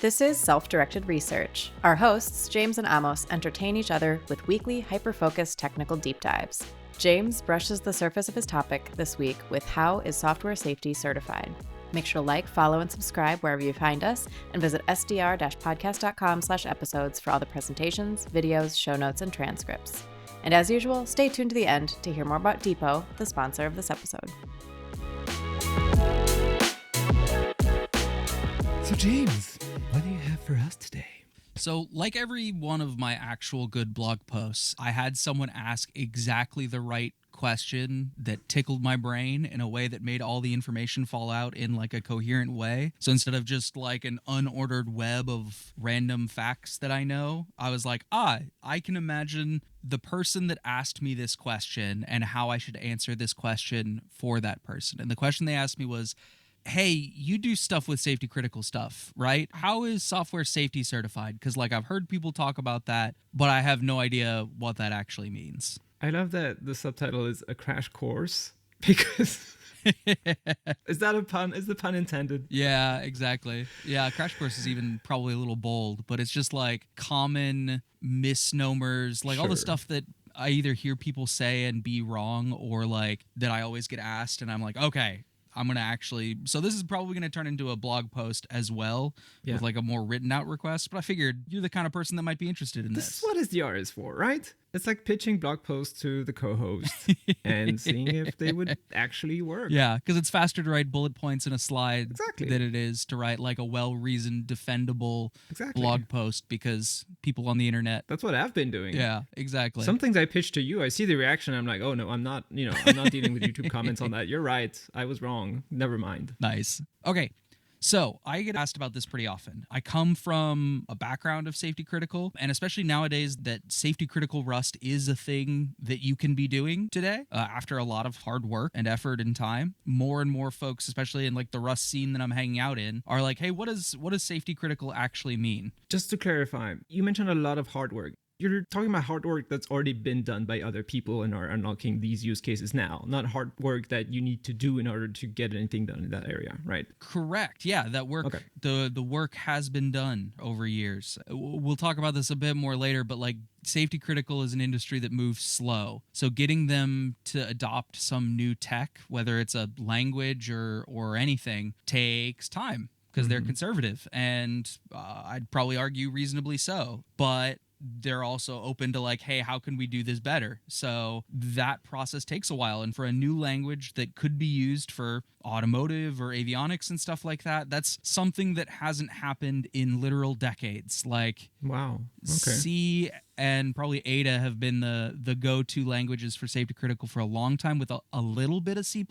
This is Self-Directed Research. Our hosts, James and Amos, entertain each other with weekly hyper-focused technical deep dives. James brushes the surface of his topic this week with How is Software Safety Certified? Make sure to like, follow, and subscribe wherever you find us, and visit sdr-podcast.com/episodes for all the presentations, videos, show notes, and transcripts. And as usual, stay tuned to the end to hear more about Depot, the sponsor of this episode. So James, what do you have for us today? So, like every one of my actual good blog posts, I had someone ask exactly the right question that tickled my brain in a way that made all the information fall out in like a coherent way. So instead of just like an unordered web of random facts that I know, I was like, I can imagine the person that asked me this question and how I should answer this question for that person. And the question they asked me was, hey, you do stuff with safety critical stuff, right? How is software safety certified? Because like I've heard people talk about that, but I have no idea what that actually means. I love that the subtitle is a crash course because is that a pun? Is the pun intended? Yeah, exactly. Yeah, crash course is even probably a little bold, but it's just like common misnomers, like all the stuff that I either hear people say and be wrong or like that I always get asked and I'm like, okay, I'm going to actually... So this is probably going to turn into a blog post as well with like a more written out request. But I figured you're the kind of person that might be interested in this. This is what SDR is for, right? It's like pitching blog posts to the co-host and seeing if they would actually work. Yeah, because it's faster to write bullet points in a slide Exactly. than it is to write like a well-reasoned, defendable blog post because people on the internet... That's what I've been doing. Yeah, exactly. Some things I pitch to you, I see the reaction, I'm like, oh no, I'm not dealing with YouTube comments on that. You're right. I was wrong. Never mind. Nice. Okay. So I get asked about this pretty often. I come from a background of safety critical, and especially nowadays that safety critical Rust is a thing that you can be doing today after a lot of hard work and effort and time. More and more folks, especially in like the Rust scene that I'm hanging out in, are like, hey, what does safety critical actually mean? Just to clarify, you mentioned a lot of hard work. You're talking about hard work that's already been done by other people and are unlocking these use cases now, not hard work that you need to do in order to get anything done in that area, right? Correct. Yeah, that work, the work has been done over years. We'll talk about this a bit more later, but like safety critical is an industry that moves slow. So getting them to adopt some new tech, whether it's a language or anything, takes time because they're conservative. And I'd probably argue reasonably so. But they're also open to like, hey, how can we do this better? So that process takes a while. And for a new language that could be used for automotive or avionics and stuff like that, that's something that hasn't happened in literal decades. Like, wow, C and probably Ada have been the go-to languages for safety critical for a long time with a little bit of C++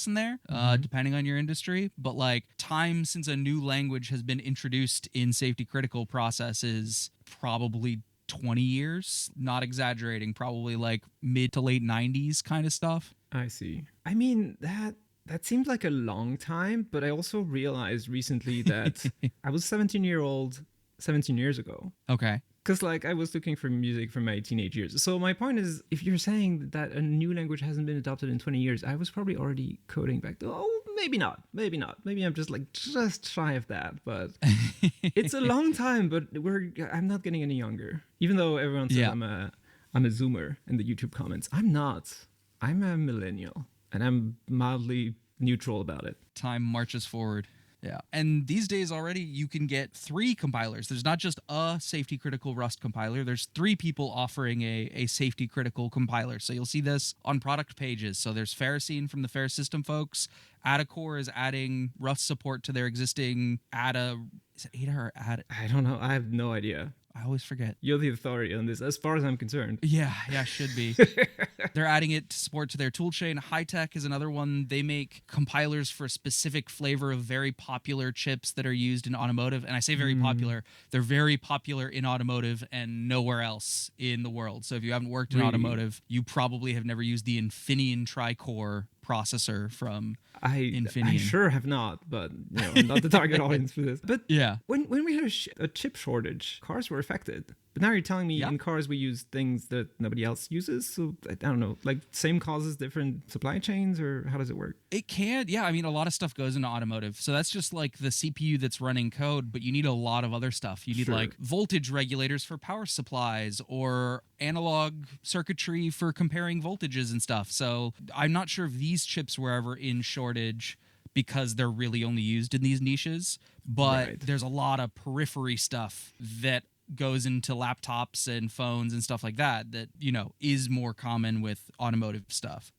in there, depending on your industry. But like time since a new language has been introduced in safety critical processes, probably 20 years, not exaggerating, probably like mid to late 90s kind of stuff. I see. I mean, that seems like a long time, but I also realized recently that I was 17 years ago. Okay. Because like I was looking for music from my teenage years. So my point is, if you're saying that a new language hasn't been adopted in 20 years, I was probably already coding back then. Oh, maybe not. Maybe I'm just shy of that. But it's a long time, but I'm not getting any younger. Even though everyone says I'm a Zoomer in the YouTube comments. I'm not. I'm a millennial. And I'm mildly neutral about it. Time marches forward. Yeah. And these days already you can get 3 compilers. There's not just a safety critical Rust compiler. There's 3 people offering a safety critical compiler. So you'll see this on product pages. So there's Ferrocene from the Ferrous System folks. Adacore is adding Rust support to their existing Ada. Is it Ada or Ada? I don't know. I have no idea. I always forget. You're the authority on this, as far as I'm concerned. Yeah, should be. They're adding it to support to their toolchain. Hightech is another one. They make compilers for a specific flavor of very popular chips that are used in automotive. And I say very popular. They're very popular in automotive and nowhere else in the world. So if you haven't worked in automotive, you probably have never used the Infineon Tri-Core processor from Infineon. I sure have not, but I'm not the target audience for this. But when we had a chip shortage, cars were affected. But now you're telling me Yeah. in cars we use things that nobody else uses. So I don't know, like same causes, different supply chains, or how does it work? It can, yeah. I mean, a lot of stuff goes into automotive. So that's just like the CPU that's running code, but you need a lot of other stuff. You need like voltage regulators for power supplies or analog circuitry for comparing voltages and stuff. So I'm not sure if these chips were ever in shortage because they're really only used in these niches, but there's a lot of periphery stuff that goes into laptops and phones and stuff like that you know, is more common with automotive stuff.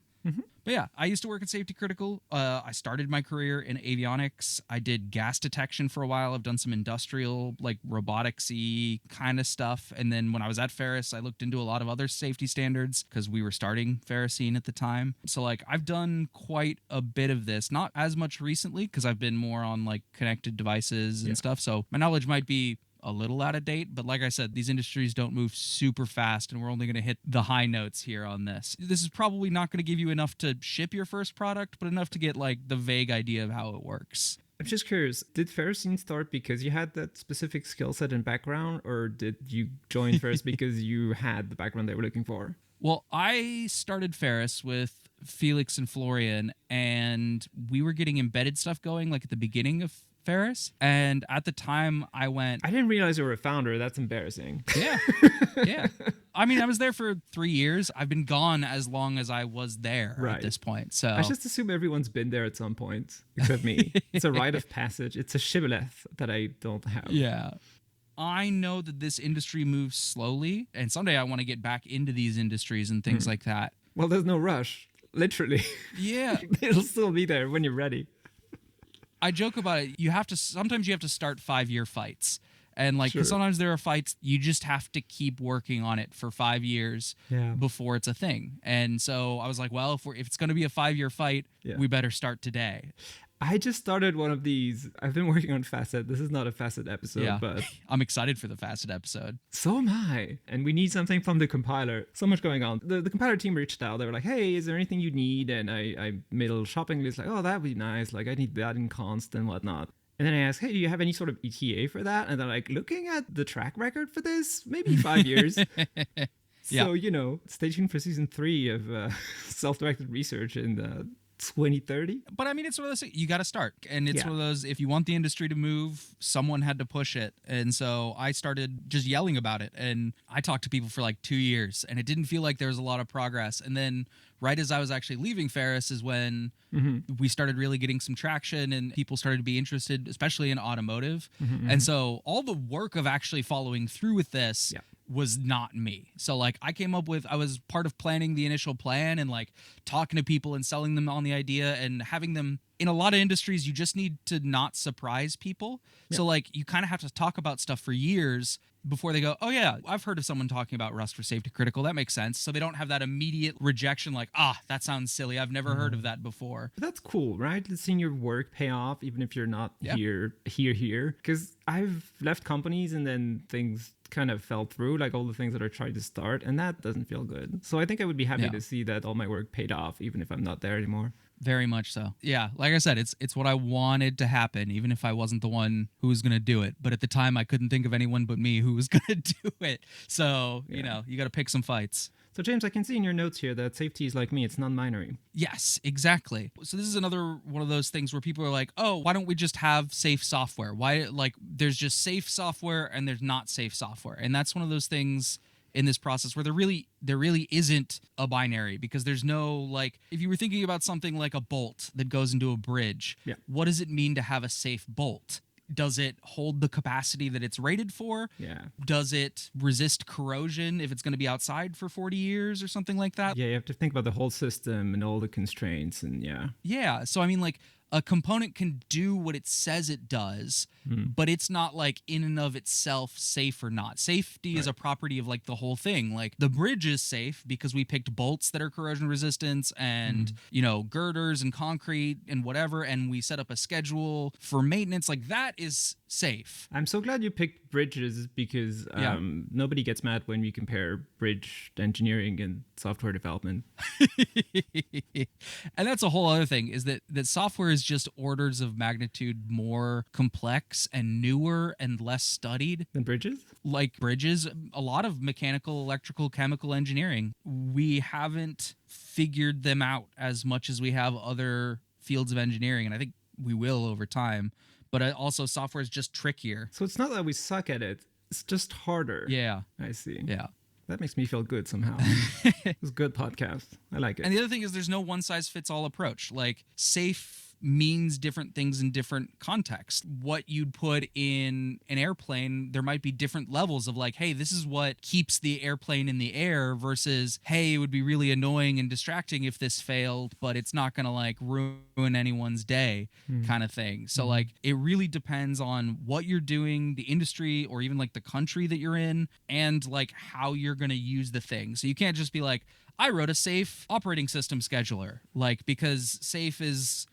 But yeah, I used to work at Safety Critical. I started my career in avionics. I did gas detection for a while. I've done some industrial, like robotics-y kind of stuff. And then when I was at Ferris, I looked into a lot of other safety standards because we were starting Ferricene at the time. So like I've done quite a bit of this, not as much recently because I've been more on like connected devices and stuff. So my knowledge might be a little out of date, but like I said, these industries don't move super fast, and we're only going to hit the high notes here on this. This is probably not going to give you enough to ship your first product, but enough to get like the vague idea of how it works. I'm just curious, did Ferricene start because you had that specific skill set and background, or did you join Ferris because you had the background they were looking for? Well, I started Ferris with Felix and Florian, and we were getting embedded stuff going like at the beginning of Ferris, and at the time I didn't realize you were a founder. That's embarrassing. Yeah. I mean, I was there for 3 years. I've been gone as long as I was there at this point. So I just assume everyone's been there at some point, except me. It's a rite of passage. It's a shibboleth that I don't have. Yeah. I know that this industry moves slowly, and someday I want to get back into these industries and things like that. Well, there's no rush. Literally. Yeah. It'll still be there when you're ready. I joke about it. Sometimes you have to start 5-year fights. And like, 'cause sometimes there are fights, you just have to keep working on it for 5 years before it's a thing. And so I was like, well, if it's going to be a 5-year fight, we better start today. I just started one of these. I've been working on Facet. This is not a Facet episode, but I'm excited for the Facet episode. So am I. And we need something from the compiler. So much going on. The compiler team reached out. They were like, hey, is there anything you need? And I made a little shopping list, like, oh, that'd be nice. Like, I need that in const and whatnot. And then I asked, hey, do you have any sort of ETA for that? And they're like, looking at the track record for this, maybe 5 years. So, you know, stay tuned for season 3 of self-directed research in 2030. But I mean, it's one of those things, you got to start. And it's one of those, if you want the industry to move, someone had to push it. And so I started just yelling about it. And I talked to people for like 2 years, and it didn't feel like there was a lot of progress. And then right as I was actually leaving Ferris is when we started really getting some traction, and people started to be interested, especially in automotive. And so all the work of actually following through with this was not me. So like I was part of planning the initial plan and like talking to people and selling them on the idea, and having them in a lot of industries, you just need to not surprise people. So like you kind of have to talk about stuff for years before they go, oh yeah, I've heard of someone talking about Rust for Safety Critical. That makes sense. So they don't have that immediate rejection like, that sounds silly. I've never heard of that before. But that's cool, right? Seeing your work pay off, even if you're not here. Because I've left companies and then things kind of fell through, like all the things that I tried to start, and that doesn't feel good. So I think I would be happy to see that all my work paid off, even if I'm not there anymore. Very much so. Yeah, like I said, it's what I wanted to happen, even if I wasn't the one who was going to do it. But at the time, I couldn't think of anyone but me who was going to do it. So, you know, you got to pick some fights. So, James, I can see in your notes here that safety is like me. It's non-binary. Yes, exactly. So this is another one of those things where people are like, oh, why don't we just have safe software? Why, like, there's just safe software and there's not safe software. And that's one of those things in this process where there really isn't a binary, because there's no, like, if you were thinking about something like a bolt that goes into a bridge, what does it mean to have a safe bolt? Does it hold the capacity that it's rated for? Yeah. Does it resist corrosion if it's going to be outside for 40 years or something like that? Yeah, you have to think about the whole system and all the constraints, and Yeah, so I mean, like, a component can do what it says it does, but it's not like in and of itself safe or not. Safety is a property of like the whole thing. Like the bridge is safe because we picked bolts that are corrosion resistant and, you know, girders and concrete and whatever. And we set up a schedule for maintenance. Like that is safe. I'm so glad you picked bridges because nobody gets mad when we compare bridge engineering and software development. And that's a whole other thing, is that software is just orders of magnitude more complex and newer and less studied than bridges. Like bridges, a lot of mechanical, electrical, chemical engineering, we haven't figured them out as much as we have other fields of engineering, and I think we will over time. But also, software is just trickier. So it's not that we suck at it; it's just harder. Yeah, I see. Yeah, that makes me feel good somehow. It's a good podcast. I like it. And the other thing is, there's no one size fits all approach. Like, safe means different things in different contexts. What you'd put in an airplane, there might be different levels of like, hey, this is what keeps the airplane in the air, versus, hey, it would be really annoying and distracting if this failed, but it's not gonna like ruin anyone's day, kind of thing. So like, it really depends on what you're doing, the industry, or even like the country that you're in, and like how you're gonna use the thing. So you can't just be like, I wrote a safe operating system scheduler, like, because safe is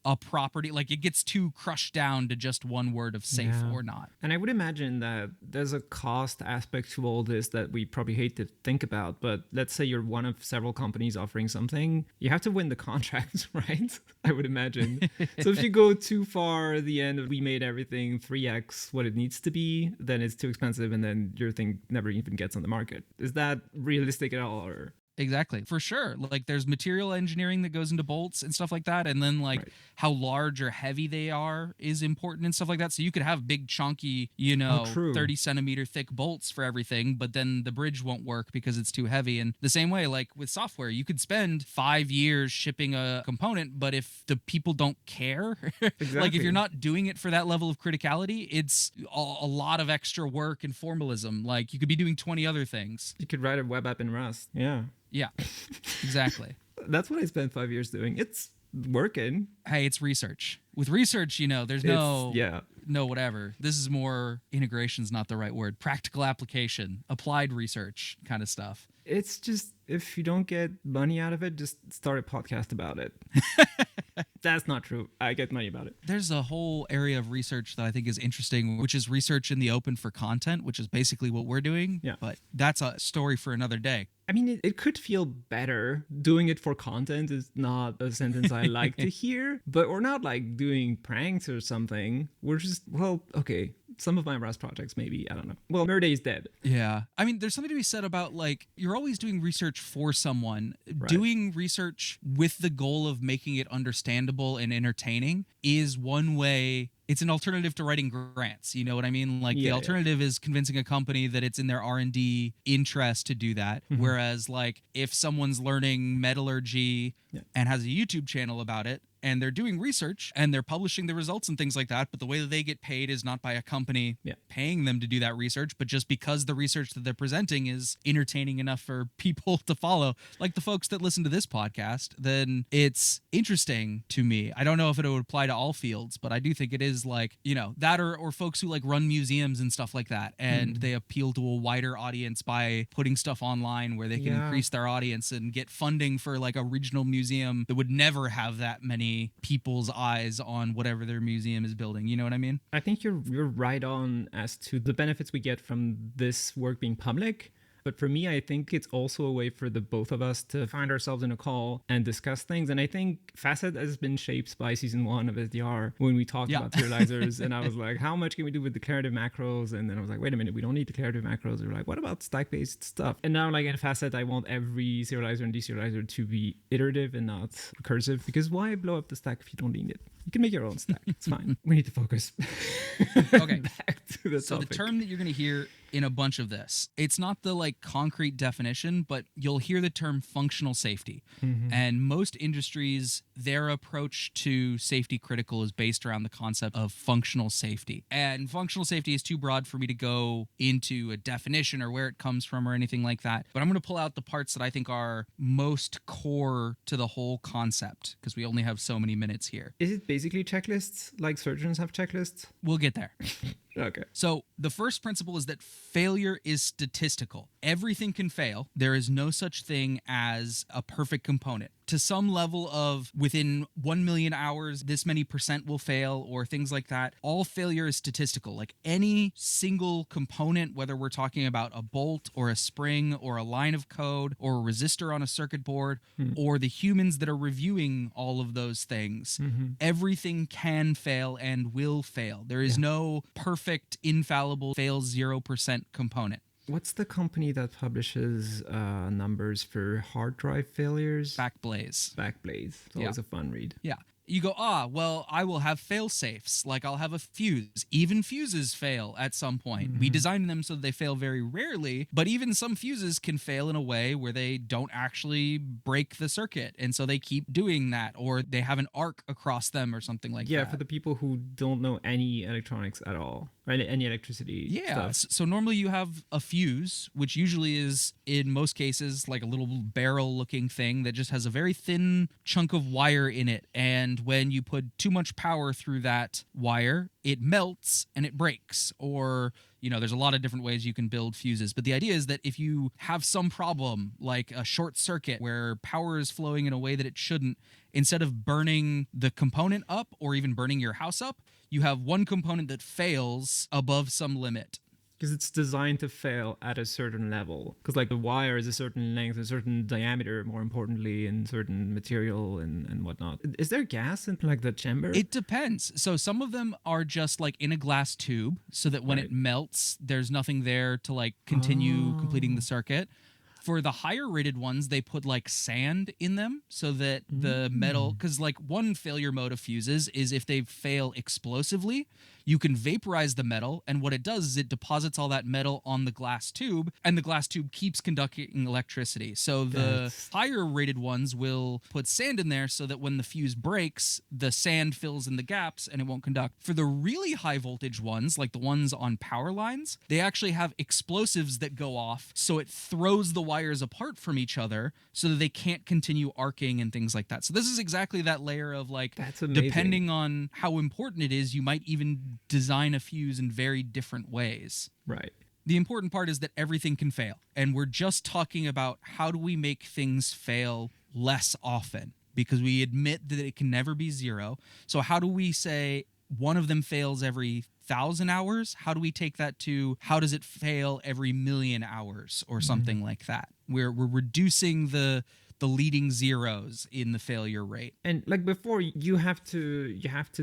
a property, like it gets too crushed down to just one word of safe or not. And I would imagine that there's a cost aspect to all this that we probably hate to think about. But let's say you're one of several companies offering something, you have to win the contract, right? I would imagine. So if you go too far at the end of we made everything 3x what it needs to be, then it's too expensive and then your thing never even gets on the market. Is that realistic at all? Or Exactly. For sure. Like, there's material engineering that goes into bolts and stuff like that. And then like how large or heavy they are is important and stuff like that. So you could have big chunky, 30 centimeter thick bolts for everything, but then the bridge won't work because it's too heavy. And the same way, like with software, you could spend 5 years shipping a component, but if the people don't care, like if you're not doing it for that level of criticality, it's a lot of extra work and formalism. Like, you could be doing 20 other things. You could write a web app in Rust. Yeah, exactly. That's what I spent 5 years doing. It's working. Hey, it's research. With research, there's no whatever. This is more, integration's not the right word. Practical application, applied research kind of stuff. It's just, if you don't get money out of it, just start a podcast about it. That's not true. I get money about it. There's a whole area of research that I think is interesting, which is research in the open for content, which is basically what we're doing. Yeah. But that's a story for another day. I mean, it could feel better. Doing it for content is not a sentence I like to hear, but we're not like doing pranks or something. We're just, okay. Some of my Rust projects, maybe. I don't know. Well, Nerd Day is dead. Yeah. I mean, there's something to be said about, like, you're always doing research for someone. Right. Doing research with the goal of making it understandable and entertaining is one way. It's an alternative to writing grants. You know what I mean? Like, the alternative is convincing a company that it's in their R&D interest to do that. Mm-hmm. Whereas, like, if someone's learning metallurgy and has a YouTube channel about it, and they're doing research and they're publishing the results and things like that, but the way that they get paid is not by a company paying them to do that research, but just because the research that they're presenting is entertaining enough for people to follow, like the folks that listen to this podcast, then it's interesting to me. I don't know if it would apply to all fields, but I do think it is, like, that or folks who like run museums and stuff like that, and they appeal to a wider audience by putting stuff online where they can increase their audience and get funding for like a regional museum that would never have that many people's eyes on whatever their museum is building. You know what I mean? I think you're right on as to the benefits we get from this work being public. But for me, I think it's also a way for the both of us to find ourselves in a call and discuss things. And I think Facet has been shaped by season 1 of SDR when we talked about serializers. And I was like, how much can we do with declarative macros? And then I was like, wait a minute, we don't need declarative macros. We were like, what about stack-based stuff? And now, like in Facet, I want every serializer and deserializer to be iterative and not recursive, because why blow up the stack if you don't need it? You can make your own stack. It's fine. We need to focus. Okay. Back to the so topic. The term that you're going to hear in a bunch of this, it's not the like concrete definition, but you'll hear the term functional safety. Mm-hmm. And most industries, their approach to safety critical is based around the concept of functional safety. And functional safety is too broad for me to go into a definition or where it comes from or anything like that. But I'm going to pull out the parts that I think are most core to the whole concept, because we only have so many minutes here. Is it basically checklists, like surgeons have checklists? We'll get there. Okay. So the first principle is that failure is statistical. Everything can fail. There is no such thing as a perfect component. to some level of within 1 million hours, this many percent will fail or things like that. All failure is statistical. Like any single component, whether we're talking about a bolt or a spring or a line of code or a resistor on a circuit board or the humans that are reviewing all of those things, everything can fail and will fail. There is no perfect, infallible, fails 0% component. What's the company that publishes numbers for hard drive failures? Backblaze. It's always a fun read. Yeah. You go, well, I will have fail safes. Like I'll have a fuse. Even fuses fail at some point. We designed them so that they fail very rarely, but even some fuses can fail in a way where they don't actually break the circuit. And so they keep doing that, or they have an arc across them or something like that. Yeah, for the people who don't know any electronics at all, right? Any electricity stuff. So normally you have a fuse, which usually is, in most cases, like a little barrel-looking thing that just has a very thin chunk of wire in it. And when you put too much power through that wire, it melts and it breaks. Or, there's a lot of different ways you can build fuses. But the idea is that if you have some problem, like a short circuit where power is flowing in a way that it shouldn't, instead of burning the component up or even burning your house up, you have one component that fails above some limit. Because it's designed to fail at a certain level. Because like the wire is a certain length, a certain diameter, more importantly, and certain material and whatnot. Is there gas in like the chamber? It depends. So some of them are just like in a glass tube so that when it melts, there's nothing there to like continue completing the circuit. For the higher rated ones, they put like sand in them so that the metal, because like one failure mode of fuses is if they fail explosively, you can vaporize the metal, and what it does is it deposits all that metal on the glass tube, and the glass tube keeps conducting electricity. So the higher rated ones will put sand in there so that when the fuse breaks, the sand fills in the gaps and it won't conduct. For the really high voltage ones, like the ones on power lines, they actually have explosives that go off, so it throws the wires apart from each other so that they can't continue arcing and things like that. So this is exactly that layer of like, depending on how important it is, you might even design a fuse in very different ways. Right. The important part is that everything can fail. And we're just talking about how do we make things fail less often, because we admit that it can never be zero. So how do we say one of them fails every 1,000 hours? How do we take that to how does it fail every 1,000,000 hours or something like that? We're reducing the leading zeros in the failure rate. And like before, you have to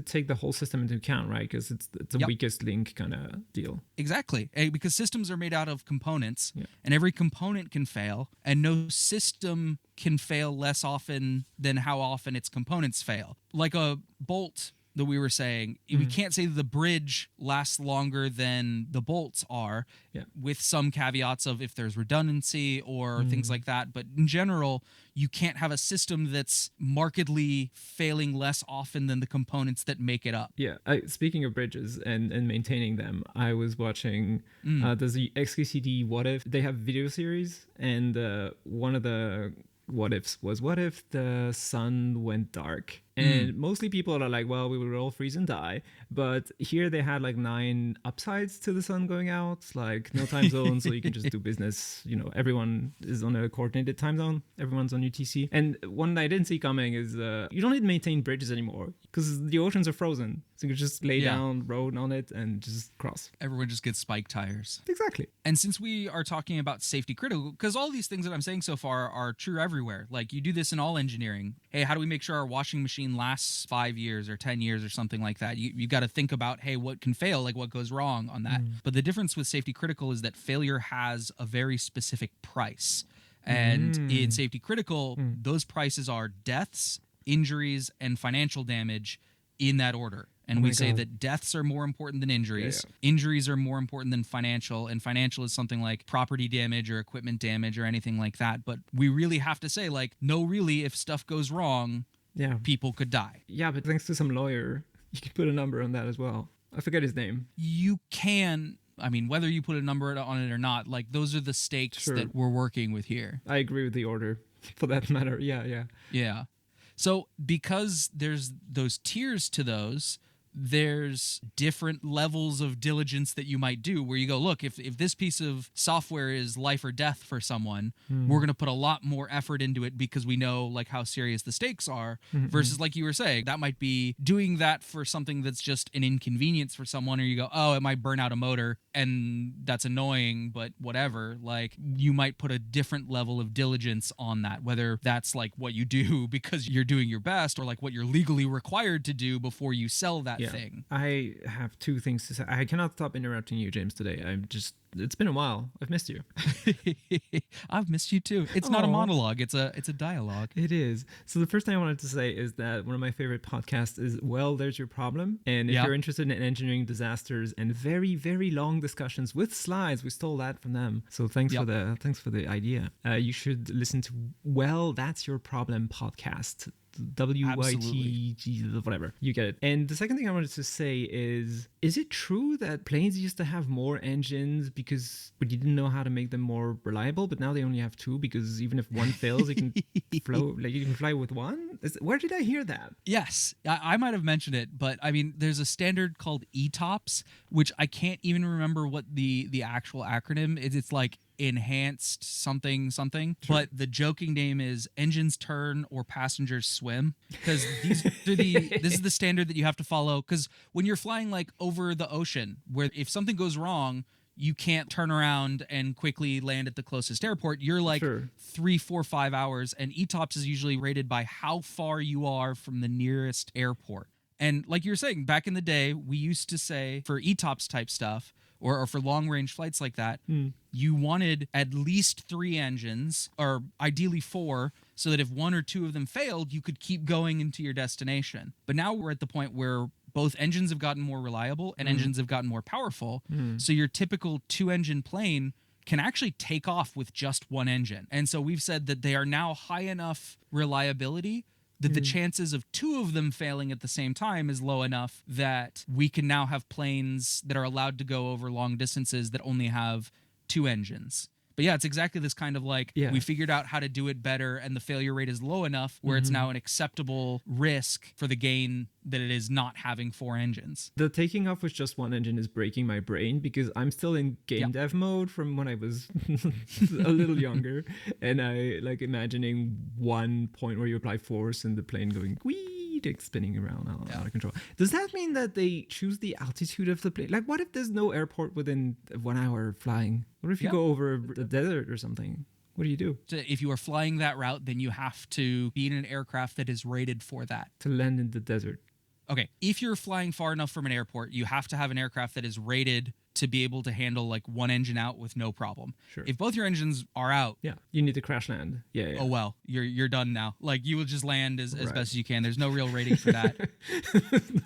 take the whole system into account, right? Because it's the weakest link kind of deal. Exactly. Because systems are made out of components, and every component can fail, and no system can fail less often than how often its components fail. Like a bolt that we were saying, we can't say the bridge lasts longer than the bolts are, with some caveats of if there's redundancy or things like that. But in general, you can't have a system that's markedly failing less often than the components that make it up. Yeah. Speaking of bridges and maintaining them, I was watching there's the XKCD What If. They have video series, and one of the what ifs was, what if the sun went dark? And mostly people are like, well, we will all freeze and die. But here they had like 9 upsides to the sun going out, like no time zone, so you can just do business. Everyone is on a coordinated time zone. Everyone's on UTC. And one I didn't see coming is you don't need to maintain bridges anymore because the oceans are frozen. So you can just lay down, road on it, and just cross. Everyone just gets spike tires. Exactly. And since we are talking about safety critical, because all these things that I'm saying so far are true everywhere. Like you do this in all engineering. Hey, how do we make sure our washing machine lasts 5 years or 10 years or something like that? You got to think about, hey, what can fail? Like what goes wrong on that? But the difference with safety critical is that failure has a very specific price. And in safety critical, those prices are deaths, injuries, and financial damage in that order. And we say that deaths are more important than injuries. Injuries are more important than financial. And financial is something like property damage or equipment damage or anything like that. But we really have to say, like, no, really, if stuff goes wrong, people could die. Yeah, but thanks to some lawyer, you can put a number on that as well. I forget his name. You can. I mean, whether you put a number on it or not, like, those are the stakes that we're working with here. I agree with the order, for that matter. Yeah. So because there's those tiers to those, there's different levels of diligence that you might do where you go, look, if this piece of software is life or death for someone, we're going to put a lot more effort into it because we know like how serious the stakes are versus like you were saying, that might be doing that for something that's just an inconvenience for someone, or you go, oh, it might burn out a motor and that's annoying, but whatever. Like you might put a different level of diligence on that, whether that's like what you do because you're doing your best or like what you're legally required to do before you sell that thing. I have two things to say. I cannot stop interrupting you, James, today. It's been a while. I've missed you. I've missed you too. It's not a monologue. It's a dialogue. It is. So the first thing I wanted to say is that one of my favorite podcasts is Well, There's Your Problem. And if you're interested in engineering disasters and very, very long discussions with slides, we stole that from them. So thanks for the idea. You should listen to Well, That's Your Problem podcast. WYTG, whatever. You get it. And the second thing I wanted to say is it true that planes used to have more engines because we didn't know how to make them more reliable, but now they only have two because even if one fails, you can you can fly with one? Where did I hear that? Yes, I might have mentioned it, but I mean, there's a standard called ETOPS, which I can't even remember what the actual acronym is. It's like enhanced something, but the joking name is engines turn or passengers swim, because this is the standard that you have to follow, because when you're flying like over the ocean, where if something goes wrong you can't turn around and quickly land at the closest airport, you're like 3, 4, 5 hours, and ETOPS is usually rated by how far you are from the nearest airport. And like you're saying, back in the day, we used to say for ETOPS type stuff, or for long range flights like that, you wanted at least 3 engines, or ideally 4, so that if 1 or 2 of them failed, you could keep going into your destination. But now we're at the point where both engines have gotten more reliable and engines have gotten more powerful. So your typical 2-engine plane can actually take off with just 1 engine. And so we've said that they are now high enough reliability that the chances of 2 of them failing at the same time is low enough that we can now have planes that are allowed to go over long distances that only have 2 engines. But yeah, it's exactly this kind of like, we figured out how to do it better, and the failure rate is low enough where it's now an acceptable risk for the gain that it is not having 4 engines. The taking off with just 1 engine is breaking my brain, because I'm still in game dev mode from when I was a little younger, and I like imagining one point where you apply force and the plane going whee, spinning around out of control. Does that mean that they choose the altitude of the plane? Like, what if there's no airport within 1 hour flying? What if you go over the desert or something? What do you do? So if you are flying that route, then you have to be in an aircraft that is rated for that. To land in the desert. Okay, if you're flying far enough from an airport, you have to have an aircraft that is rated to be able to handle like 1 engine out with no problem. Sure. If both your engines are out, you need to crash land. Oh well, you're done now. Like, you will just land as best as you can. There's no real rating for that.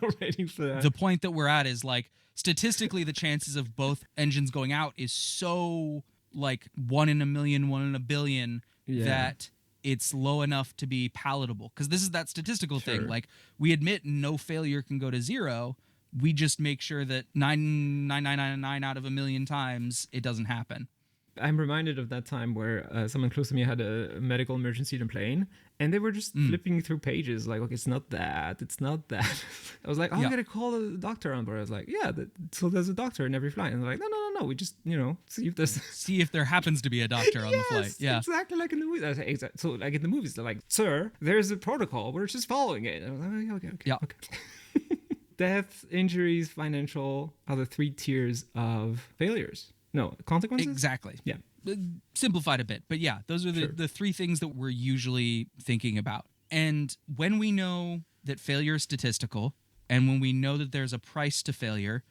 No rating for that. The point that we're at is like, statistically, the chances of both engines going out is so like 1 in a million, 1 in a billion that it's low enough to be palatable. Because this is that statistical thing. Like, we admit no failure can go to 0. We just make sure that 9,999 out of a million times it doesn't happen. I'm reminded of that time where someone close to me had a medical emergency in a plane, and they were just flipping through pages like, okay, it's not that. I was like, I gotta call the doctor on board. I was like, so there's a doctor in every flight. And they're like, no, we just, see if there happens to be a doctor on the flight. Yeah, exactly like in the movies. So like in the movies, they're like, sir, there's a protocol. We're just following it. And I was like, okay. Death, injuries, financial are the 3 tiers of failures. No, consequences? Exactly. Yeah. Simplified a bit. But yeah, those are the 3 things that we're usually thinking about. And when we know that failure is statistical, and when we know that there's a price to failure,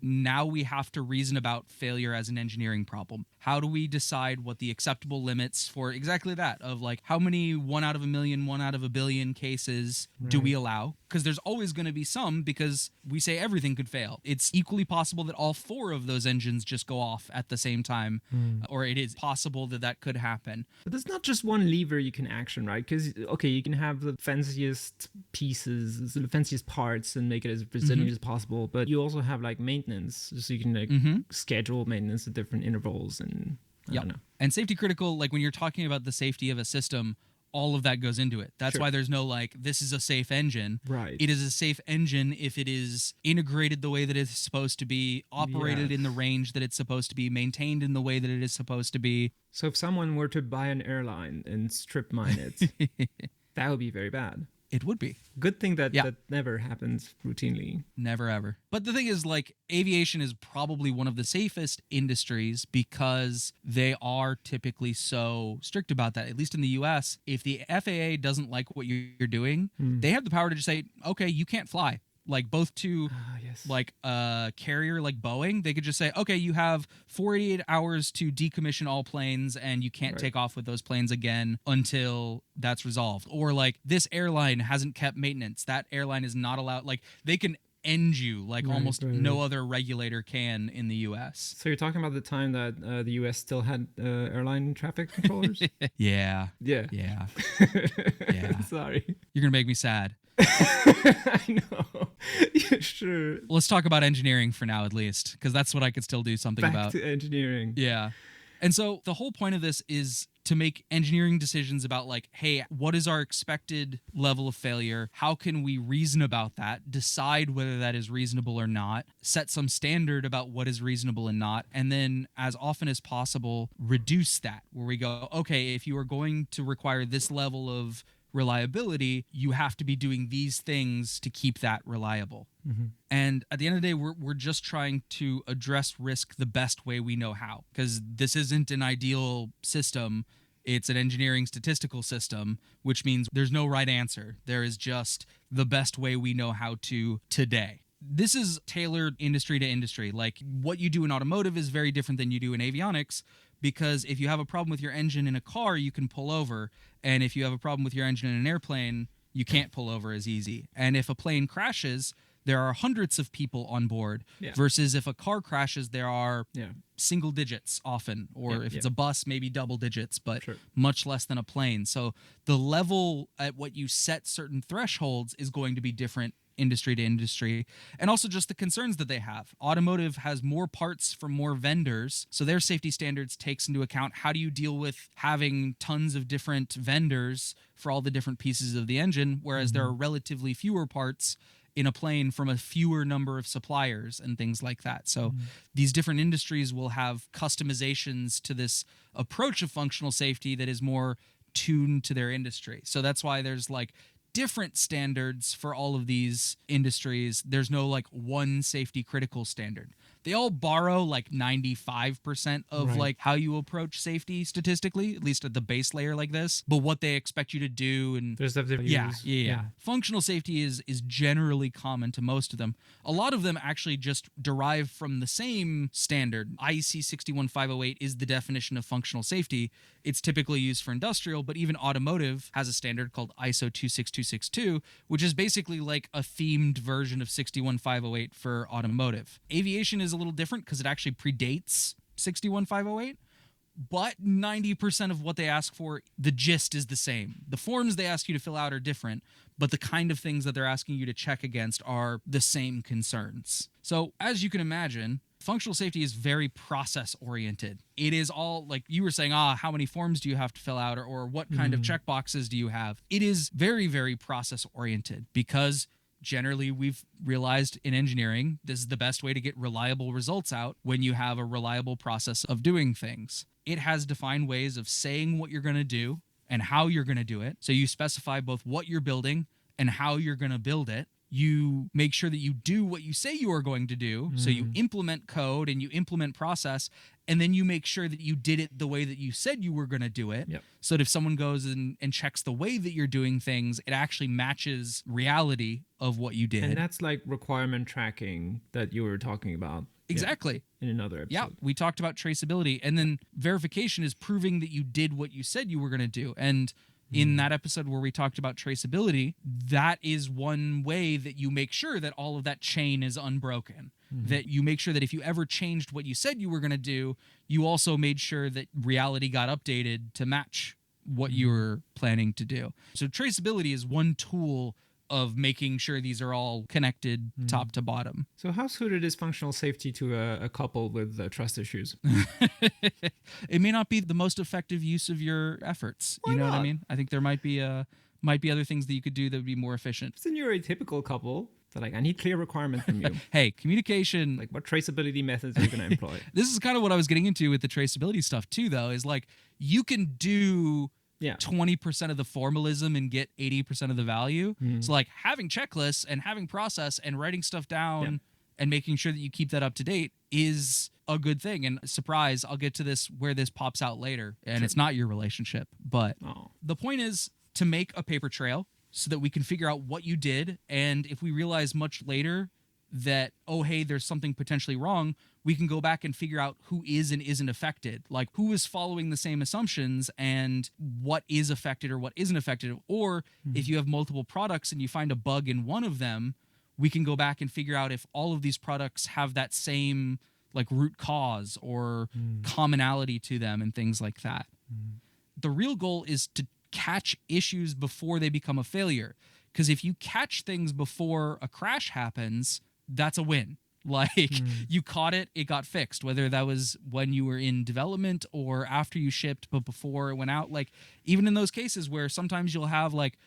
now we have to reason about failure as an engineering problem. How do we decide what the acceptable limits for exactly that, of like, how many 1 out of a million, 1 out of a billion cases do we allow? Because there's always going to be some, because we say everything could fail. It's equally possible that all 4 of those engines just go off at the same time, or it is possible that could happen. But there's not just one lever you can action, right? Because, okay, you can have the fanciest pieces, the fanciest parts, and make it as resilient as possible, but you also have like maintenance, so you can like schedule maintenance at different intervals, and I don't know. And safety critical, like when you're talking about the safety of a system, all of that goes into it. That's Sure. why there's no like, this is a safe engine. Right. It is a safe engine if it is integrated the way that it's supposed to be, operated in the range that it's supposed to be, maintained in the way that it is supposed to be. So if someone were to buy an airline and strip mine it, that would be very bad. It would be. Good thing that that never happens routinely. Never, ever. But the thing is, like, aviation is probably one of the safest industries because they are typically so strict about that. At least in the U.S., if the FAA doesn't like what you're doing, they have the power to just say, okay, you can't fly. Like, both to like a carrier like Boeing, they could just say, okay, you have 48 hours to decommission all planes and you can't take off with those planes again until that's resolved. Or like, this airline hasn't kept maintenance. That airline is not allowed. Like, they can end you like almost no other regulator can in the U.S. So you're talking about the time that the U.S. still had airline traffic controllers? Yeah. Sorry. You're going to make me sad. I know. Yeah, sure. Let's talk about engineering for now, at least, because that's what I could still do something about. Back to engineering. Yeah. And so the whole point of this is to make engineering decisions about like, hey, what is our expected level of failure? How can we reason about that? Decide whether that is reasonable or not. Set some standard about what is reasonable and not. And then as often as possible, reduce that, where we go, okay, if you are going to require this level of reliability, you have to be doing these things to keep that reliable. And at the end of the day, we're just trying to address risk the best way we know how, because this isn't an ideal system. It's an engineering statistical system, which means there's no right answer. There is just the best way we know how to today. This is tailored industry to industry. Like, what you do in automotive is very different than you do in avionics, because if you have a problem with your engine in a car, you can pull over. And if you have a problem with your engine in an airplane, you can't pull over as easy. And if a plane crashes, there are hundreds of people on board, versus if a car crashes, there are single digits often, or if it's a bus, maybe double digits, but much less than a plane. So the level at what you set certain thresholds is going to be different industry to industry, and also just the concerns that they have. Automotive has more parts from more vendors, so their safety standards takes into account how do you deal with having tons of different vendors for all the different pieces of the engine, whereas there are relatively fewer parts in a plane from a fewer number of suppliers and things like that. So these different industries will have customizations to this approach of functional safety that is more tuned to their industry. So that's why there's like different standards for all of these industries. There's no like one safety critical standard. They all borrow like 95% of like how you approach safety statistically, at least at the base layer like this. But what they expect you to do, and there's stuff they use. Yeah. Functional safety is generally common to most of them. A lot of them actually just derive from the same standard. IEC 61508 is the definition of functional safety. It's typically used for industrial, but even automotive has a standard called ISO 26262, which is basically like a themed version of 61508 for automotive. Aviation is a little different because it actually predates 61508, but 90% of what they ask for, the gist is the same. The forms they ask you to fill out are different, but the kind of things that they're asking you to check against are the same concerns. So as you can imagine, functional safety is very process oriented. It is all like you were saying, how many forms do you have to fill out, or what kind of checkboxes do you have? It is very, very process oriented, because generally we've realized in engineering, this is the best way to get reliable results out when you have a reliable process of doing things. It has defined ways of saying what you're going to do and how you're going to do it. So you specify both what you're building and how you're going to build it. You make sure that you do what you say you are going to do. So you implement code and you implement process, and then you make sure that you did it the way that you said you were going to do it. So that if someone goes and checks the way that you're doing things, it actually matches reality of what you did. And that's like requirement tracking that you were talking about. Exactly. In another episode. Yeah, we talked about traceability. And then verification is proving that you did what you said you were going to do. And in that episode where we talked about traceability, that is one way that you make sure that all of that chain is unbroken. That you make sure that if you ever changed what you said you were going to do, you also made sure that reality got updated to match what you were planning to do. So traceability is one tool of making sure these are all connected top to bottom. So how suited is functional safety to a couple with trust issues? It may not be the most effective use of your efforts. Why you know not? what I mean? I think there might be other things that you could do that would be more efficient. It's a neurotypical couple. So like, I need clear requirements from you. Hey, communication. Like, what traceability methods are you going to employ? This is kind of what I was getting into with the traceability stuff too, though, is like you can do 20% of the formalism and get 80% of the value. So like having checklists and having process and writing stuff down and making sure that you keep that up to date is a good thing. And surprise, I'll get to this where this pops out later. And it's not your relationship. But the point is to make a paper trail so that we can figure out what you did. And if we realize much later that, oh, hey, there's something potentially wrong, we can go back and figure out who is and isn't affected. Like who is following the same assumptions and what is affected or what isn't affected. Or if you have multiple products and you find a bug in one of them, we can go back and figure out if all of these products have that same like root cause or commonality to them and things like that. The real goal is to catch issues before they become a failure. Because if you catch things before a crash happens, that's a win. Like you caught it, it got fixed, whether that was when you were in development or after you shipped, but before it went out. Like even in those cases where sometimes you'll have like,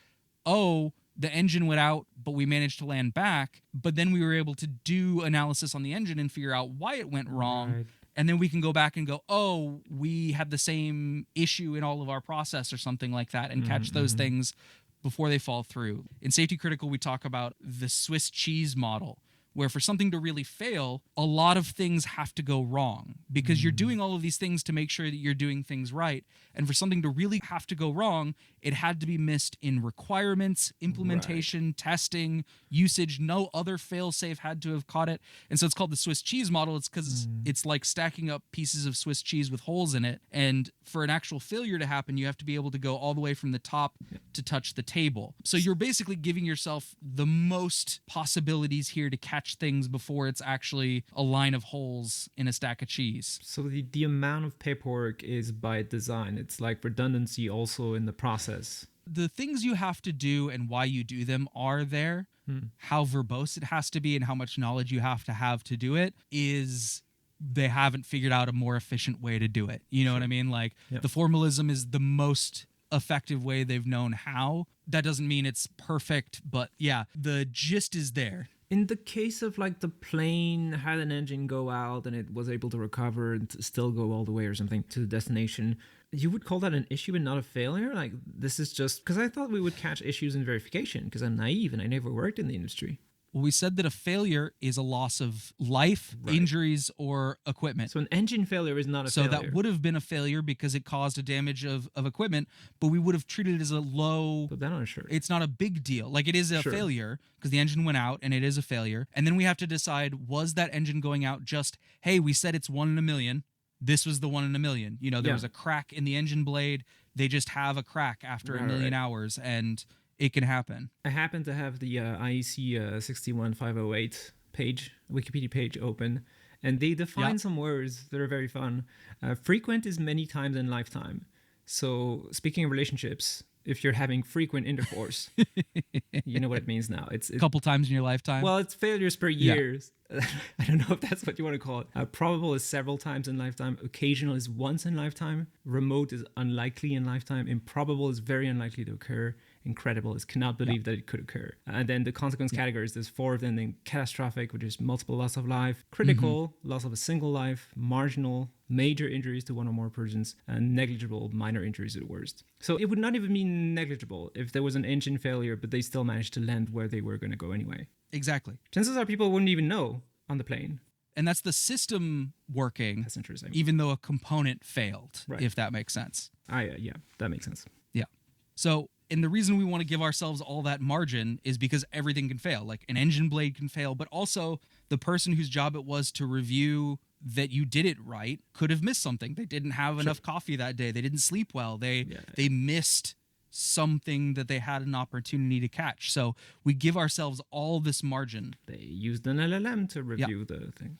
oh, the engine went out, but we managed to land back. But then we were able to do analysis on the engine and figure out why it went wrong. Right. And then we can go back and go, oh, we had the same issue in all of our process or something like that and catch those things before they fall through. In Safety Critical, we talk about the Swiss cheese model, where for something to really fail, a lot of things have to go wrong because you're doing all of these things to make sure that you're doing things right. And for something to really have to go wrong, it had to be missed in requirements, implementation, testing, usage. No other fail-safe had to have caught it. And so it's called the Swiss cheese model. It's because it's like stacking up pieces of Swiss cheese with holes in it. And for an actual failure to happen, you have to be able to go all the way from the top to touch the table. So you're basically giving yourself the most possibilities here to catch things before it's actually a line of holes in a stack of cheese. So the amount of paperwork is by design. It's like redundancy also in the process. The things you have to do and why you do them are there. How verbose it has to be and how much knowledge you have to do it is they haven't figured out a more efficient way to do it. You know what I mean? Like the formalism is the most effective way they've known how. That doesn't mean it's perfect, but yeah, the gist is there. In the case of like the plane had an engine go out and it was able to recover and to still go all the way or something to the destination, you would call that an issue and not a failure? Like this is just because I thought we would catch issues in verification because I'm naive and I never worked in the industry. Well, we said that a failure is a loss of life, injuries, or equipment. So an engine failure is not a failure. So that would have been a failure because it caused a damage of equipment, but we would have treated it as a low... But then I'm sure. It's not a big deal. Like it is a failure because the engine went out and it is a failure. And then we have to decide, was that engine going out just, hey, we said it's 1 in a million. This was the 1 in a million. You know, there was a crack in the engine blade. They just have a crack after a million hours and... it can happen. I happen to have the IEC 61508 page, Wikipedia page open, and they define some words that are very fun. Frequent is many times in lifetime. So speaking of relationships, if you're having frequent intercourse, you know what it means now. It's a couple times in your lifetime. Well, it's failures per year. I don't know if that's what you want to call it. Probable is several times in lifetime. Occasional is once in lifetime. Remote is unlikely in lifetime. Improbable is very unlikely to occur. Incredible is cannot believe that it could occur. And then the consequence categories, there's 4 of them. Then catastrophic, which is multiple loss of life. Critical, loss of a single life. Marginal, major injuries to one or more persons. And negligible, minor injuries at worst. So it would not even be negligible if there was an engine failure, but they still managed to land where they were going to go anyway. Exactly. Chances are people wouldn't even know on the plane. And that's the system working. That's interesting. Even though a component failed, if that makes sense. Yeah, that makes sense. Yeah. So... and the reason we want to give ourselves all that margin is because everything can fail. Like an engine blade can fail, but also the person whose job it was to review that you did it right could have missed something. They didn't have enough coffee that day. They didn't sleep well. They missed something that they had an opportunity to catch. So we give ourselves all this margin. They used an LLM to review the thing.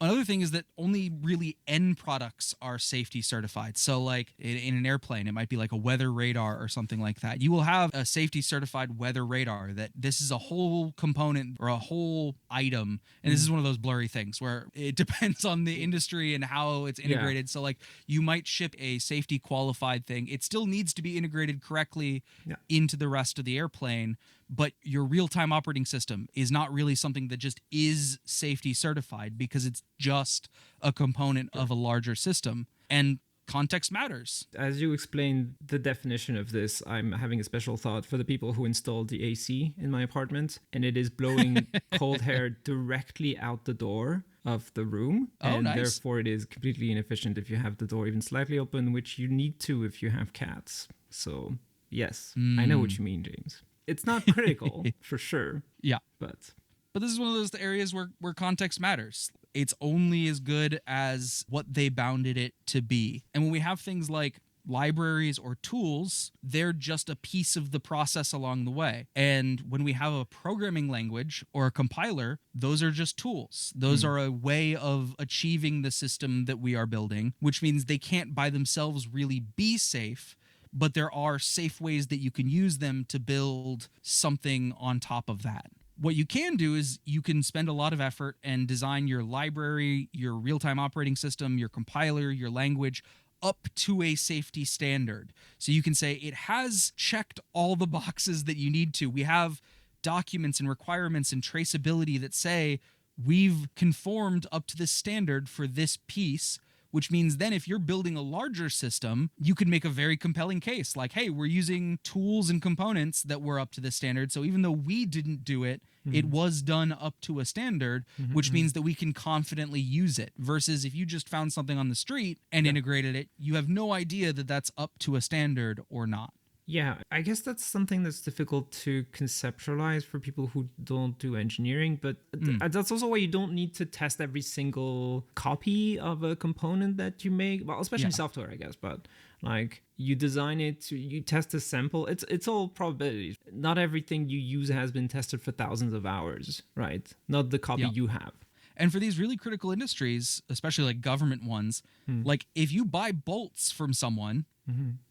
Another thing is that only really end products are safety certified. So like in an airplane, it might be like a weather radar or something like that. You will have a safety certified weather radar that this is a whole component or a whole item. And this is one of those blurry things where it depends on the industry and how it's integrated. So like you might ship a safety qualified thing. It still needs to be integrated correctly into the rest of the airplane. But your real-time operating system is not really something that just is safety certified because it's just a component of a larger system. And context matters. As you explained the definition of this, I'm having a special thought for the people who installed the AC in my apartment, and it is blowing cold air directly out the door of the room. And therefore it is completely inefficient if you have the door even slightly open, which you need to if you have cats. So yes, I know what you mean, James. It's not critical for sure. Yeah. But this is one of those areas where context matters. It's only as good as what they bounded it to be. And when we have things like libraries or tools, they're just a piece of the process along the way. And when we have a programming language or a compiler, those are just tools. Those are a way of achieving the system that we are building, which means they can't by themselves really be safe. But there are safe ways that you can use them to build something on top of that. What you can do is you can spend a lot of effort and design your library, your real-time operating system, your compiler, your language up to a safety standard. So you can say it has checked all the boxes that you need to. We have documents and requirements and traceability that say we've conformed up to this standard for this piece, which means then if you're building a larger system, you can make a very compelling case like, hey, we're using tools and components that were up to this standard. So even though we didn't do it, it was done up to a standard, which means that we can confidently use it. Versus if you just found something on the street and integrated it, you have no idea that that's up to a standard or not. Yeah, I guess that's something that's difficult to conceptualize for people who don't do engineering, but that's also why you don't need to test every single copy of a component that you make. Well, especially software, I guess, but like you design it, you test a sample. It's all probabilities. Not everything you use has been tested for thousands of hours, right? Not the copy you have. And for these really critical industries, especially like government ones, like if you buy bolts from someone,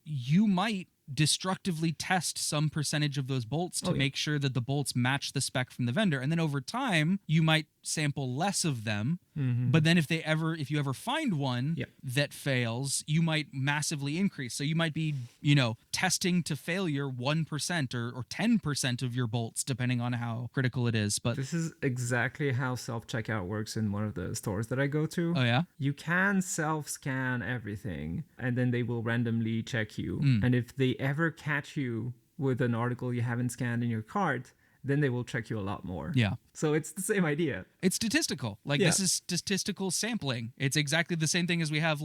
you might destructively test some percentage of those bolts to make sure that the bolts match the spec from the vendor. And then over time, you might sample less of them. But then if you ever find one that fails, you might massively increase. So you might be, testing to failure 1% or 10% of your bolts, depending on how critical it is. But this is exactly how self-checkout works in one of the stores that I go to. Oh, yeah? You can self-scan everything, and then they will randomly check you. And if they ever catch you with an article you haven't scanned in your cart, then they will check you a lot more. Yeah. So it's the same idea. It's statistical. This is statistical sampling. It's exactly the same thing as we have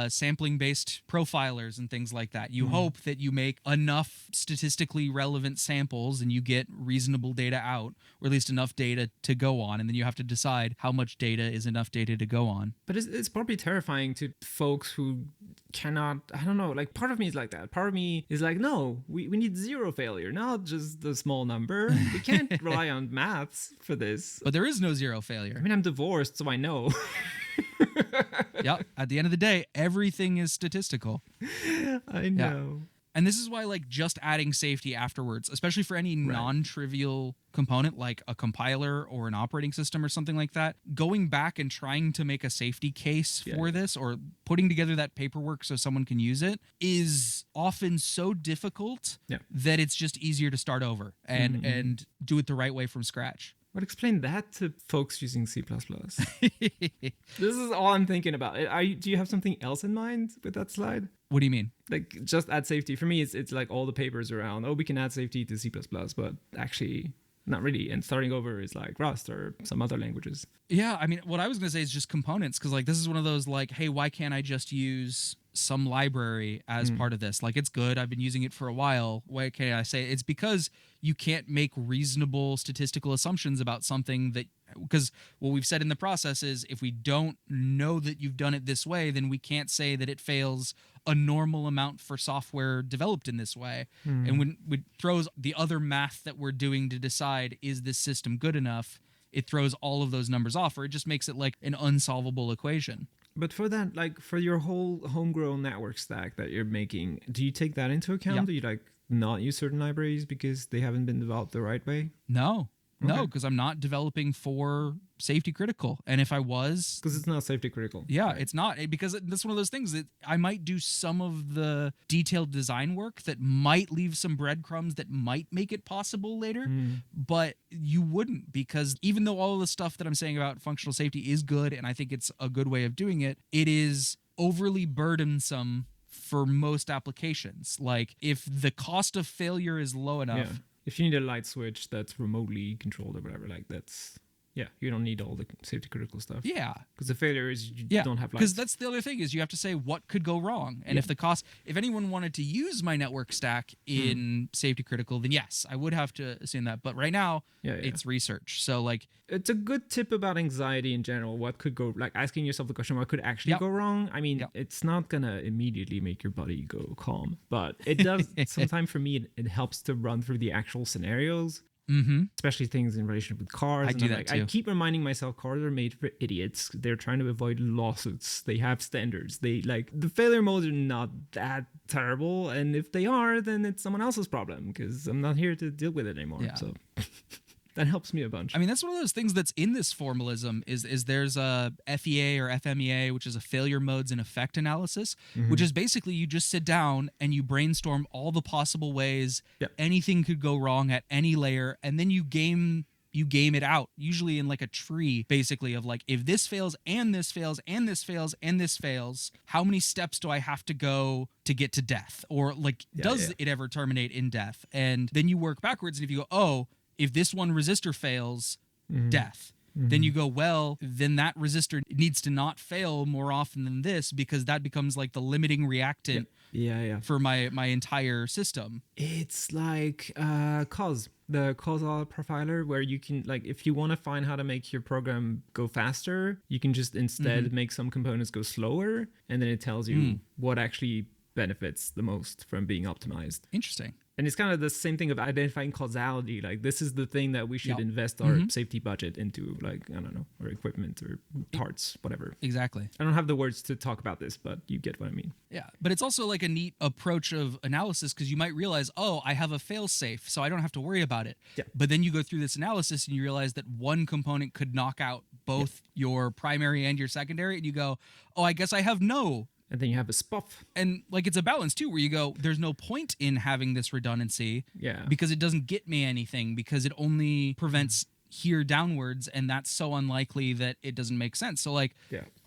sampling-based profilers and things like that. You hope that you make enough statistically relevant samples and you get reasonable data out, or at least enough data to go on, and then you have to decide how much data is enough data to go on. But it's probably terrifying to folks who cannot, I don't know, like part of me is like that. Part of me is like, no, we need zero failure, not just the small number. We can't rely on maths for this. But there is no zero failure. I mean, I'm divorced, so I know. Yep. At the end of the day, everything is statistical. I know. Yeah. And this is why, just adding safety afterwards, especially for any non-trivial component like a compiler or an operating system or something like that, going back and trying to make a safety case for this or putting together that paperwork so someone can use it is often so difficult that it's just easier to start over and do it the right way from scratch. But explain that to folks using C++. This is all I'm thinking about. Do you have something else in mind with that slide? What do you mean? Like, just add safety. For me, it's like all the papers around, we can add safety to C++, but actually not really. And starting over is like Rust or some other languages. Yeah, I mean, what I was going to say is just components, because this is one of those hey, why can't I just use some library as part of this? It's good. I've been using it for a while. Why can't I say it's because you can't make reasonable statistical assumptions about something because what we've said in the process is if we don't know that you've done it this way, then we can't say that it fails a normal amount for software developed in this way. And when it throws the other math that we're doing to decide, is this system good enough? it throws all of those numbers off, or it just makes it like an unsolvable equation. But for that, like for your whole homegrown network stack that you're making, do you take that into account? Yeah. Do you like not use certain libraries because they haven't been developed the right way? No, because I'm not developing for safety critical. And if I was... Because it's not safety critical. Yeah, right. It's not. Because that's one of those things that I might do some of the detailed design work that might leave some breadcrumbs that might make it possible later. But you wouldn't, because even though all of the stuff that I'm saying about functional safety is good, and I think it's a good way of doing it, it is overly burdensome for most applications. Like, if the cost of failure is low enough... Yeah. If you need a light switch that's remotely controlled or whatever, like that's... Yeah, you don't need all the safety critical stuff. Yeah. Because the failure is you don't have lights. Because that's the other thing, is you have to say what could go wrong. And if anyone wanted to use my network stack in safety critical, then yes, I would have to assume that. But right now, it's research. So like... It's a good tip about anxiety in general. What could go... Like asking yourself the question, what could actually go wrong? I mean, it's not going to immediately make your body go calm. But it does... Sometimes for me, it helps to run through the actual scenarios. Especially things in relation with cars. I do that too. I keep reminding myself cars are made for idiots. They're trying to avoid lawsuits. They have standards. They like the failure modes are not that terrible. And if they are, then it's someone else's problem because I'm not here to deal with it anymore. Yeah. So that helps me a bunch. I mean, that's one of those things that's in this formalism is there's a FEA or FMEA, which is a failure modes and effect analysis, which is basically you just sit down and you brainstorm all the possible ways anything could go wrong at any layer, and then you game it out, usually in like a tree, basically, of like, if this fails and this fails and this fails and this fails, how many steps do I have to go to get to death? Or like, does it ever terminate in death? And then you work backwards, and if you go, oh, if this one resistor fails, death. Then you go, well, then that resistor needs to not fail more often than this, because that becomes like the limiting reactant for my entire system. It's like the causal profiler, where you can, like, if you want to find how to make your program go faster, you can just instead make some components go slower, and then it tells you what actually benefits the most from being optimized. Interesting. And it's kind of the same thing of identifying causality. Like, this is the thing that we should invest our safety budget into, like, I don't know, or equipment or parts, whatever. Exactly. I don't have the words to talk about this, but you get what I mean. Yeah. But it's also like a neat approach of analysis, because you might realize, oh, I have a fail safe, so I don't have to worry about it. Yeah. But then you go through this analysis and you realize that one component could knock out both your primary and your secondary, and you go, oh, I guess I have no. And then you have a SPUF. And like, it's a balance too, where you go, there's no point in having this redundancy because it doesn't get me anything, because it only prevents here downwards, and that's so unlikely that it doesn't make sense. So like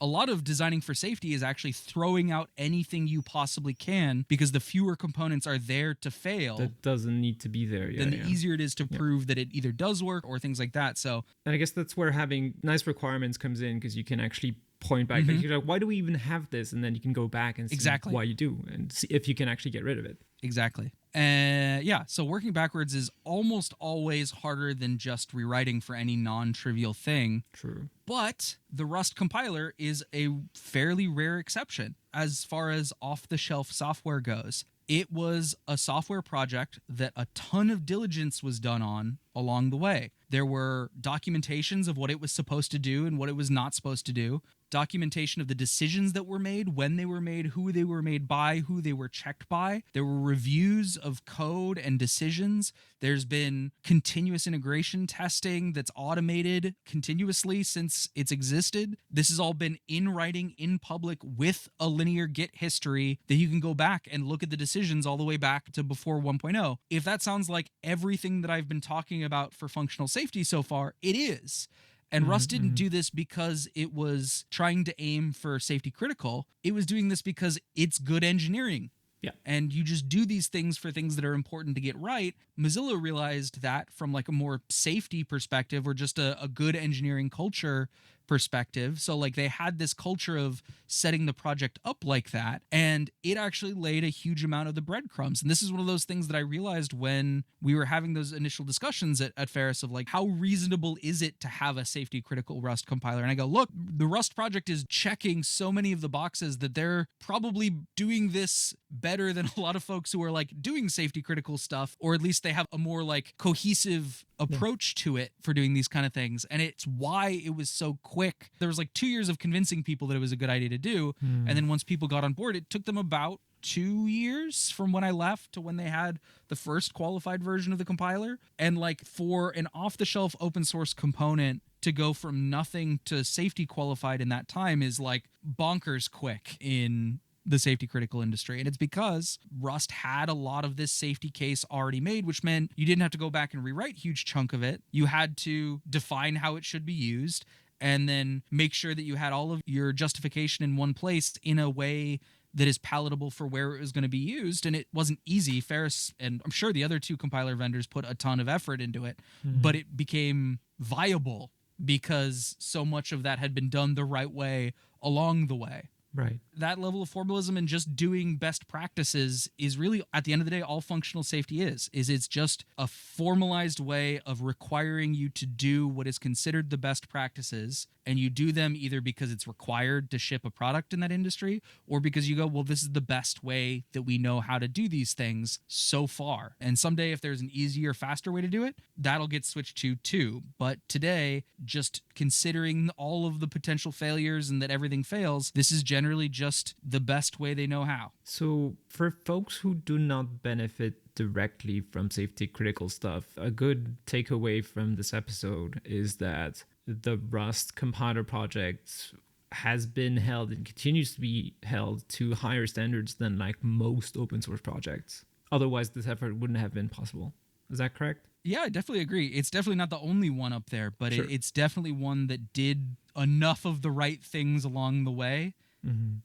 a lot of designing for safety is actually throwing out anything you possibly can, because the fewer components are there to fail, that doesn't need to be there, then the easier it is to prove that it either does work or things like that. So, and I guess that's where having nice requirements comes in, because you can actually point back. You're like, why do we even have this? And then you can go back and see why you do, and see if you can actually get rid of it. Exactly. So working backwards is almost always harder than just rewriting for any non-trivial thing. True. But the Rust compiler is a fairly rare exception as far as off-the-shelf software goes. It was a software project that a ton of diligence was done on along the way. There were documentations of what it was supposed to do and what it was not supposed to do. Documentation of the decisions that were made, when they were made, who they were made by, who they were checked by. There were reviews of code and decisions. There's been continuous integration testing that's automated continuously since it's existed. This has all been in writing, in public, with a linear Git history that you can go back and look at the decisions all the way back to before 1.0. If that sounds like everything that I've been talking about for functional safety so far, it is. And Rust didn't do this because it was trying to aim for safety critical. It was doing this because it's good engineering. Yeah. And you just do these things for things that are important to get right. Mozilla realized that from like a more safety perspective, or just a good engineering culture perspective. So like they had this culture of setting the project up like that, and it actually laid a huge amount of the breadcrumbs. And this is one of those things that I realized when we were having those initial discussions at Ferris of like, how reasonable is it to have a safety critical Rust compiler? And I go, look, the Rust project is checking so many of the boxes that they're probably doing this better than a lot of folks who are like doing safety critical stuff, or at least they have a more like cohesive approach to it for doing these kind of things. And it's why it was so quick. There was like 2 years of convincing people that it was a good idea to do. And then once people got on board, it took them about 2 years from when I left to when they had the first qualified version of the compiler. And like for an off-the-shelf open source component to go from nothing to safety qualified in that time is like bonkers quick in the safety critical industry. And it's because Rust had a lot of this safety case already made, which meant you didn't have to go back and rewrite a huge chunk of it. You had to define how it should be used and then make sure that you had all of your justification in one place in a way that is palatable for where it was going to be used. And it wasn't easy. Ferris, and I'm sure the other two compiler vendors, put a ton of effort into it, but it became viable because so much of that had been done the right way along the way. Right. That level of formalism and just doing best practices is really, at the end of the day, all functional safety is it's just a formalized way of requiring you to do what is considered the best practices. And you do them either because it's required to ship a product in that industry, or because you go, well, this is the best way that we know how to do these things so far. And someday if there's an easier, faster way to do it, that'll get switched to too. But today, just considering all of the potential failures and that everything fails, this is generally just the best way they know how. So for folks who do not benefit directly from safety critical stuff, a good takeaway from this episode is that the Rust compiler project has been held and continues to be held to higher standards than like most open source projects. Otherwise, this effort wouldn't have been possible. Is that correct? Yeah, I definitely agree. It's definitely not the only one up there, but Sure. it's definitely one that did enough of the right things along the way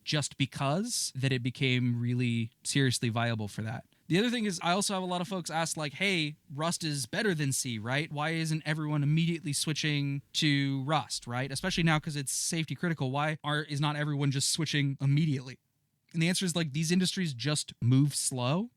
just because that it became really seriously viable for that. The other thing is I also have a lot of folks ask like, hey, Rust is better than C, right? Why isn't everyone immediately switching to Rust, right? Especially now because it's safety critical. Why is not everyone just switching immediately? And the answer is like these industries just move slow.